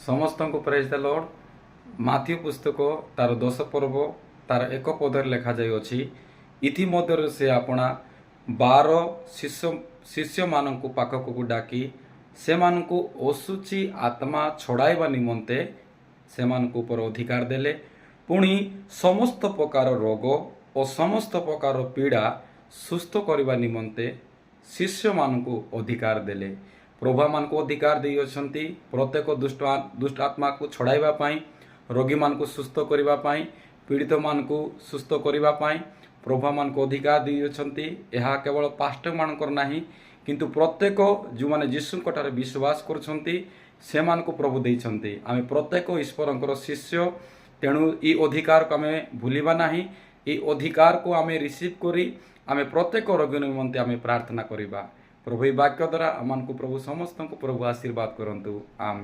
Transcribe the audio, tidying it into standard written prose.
समस्त को praise the Lord. Matthew पुस्तक तार 10 पर्व तार 1 पदर लिखा जाइए। इतिमध्य से आपणा 12 शिष्य मान पाखक को डाकी से असुची आत्मा छड़ाइबा निमंते से ऊपर अधिकार देले। पुणी समस्त प्रकार रोग और समस्त प्रकार पीड़ा सुस्थ करने निमंते शिष्य मान को अधिकार देले। प्रभु मान को अधिकार दे अछंती प्रत्येक दुष्ट आत्मा को छड़ाइबा पाई, रोगी मान को सुस्थ करबा पाई, पीड़ित मान को सुस्थ करबा पाई प्रभु मान को अधिकार दे अछंती। यह केवल पास्टर मानकर नाही किंतु प्रत्येक जो माने यीशु ठारे विश्वास करछंती से मान को प्रभु देइछंती। आमे प्रत्येक ईश्वरंकर शिष्य, तेणु ई अधिकार को आमे भूलिबा नाही। ई अधिकार को आमे रिसीव करी आमे प्रत्येक रोगी निमंते आमे प्रार्थना करिबा। प्रभु वाक्य द्वारा आमान को प्रभु समस्त को प्रभु आशीर्वाद करंतु। आमेन।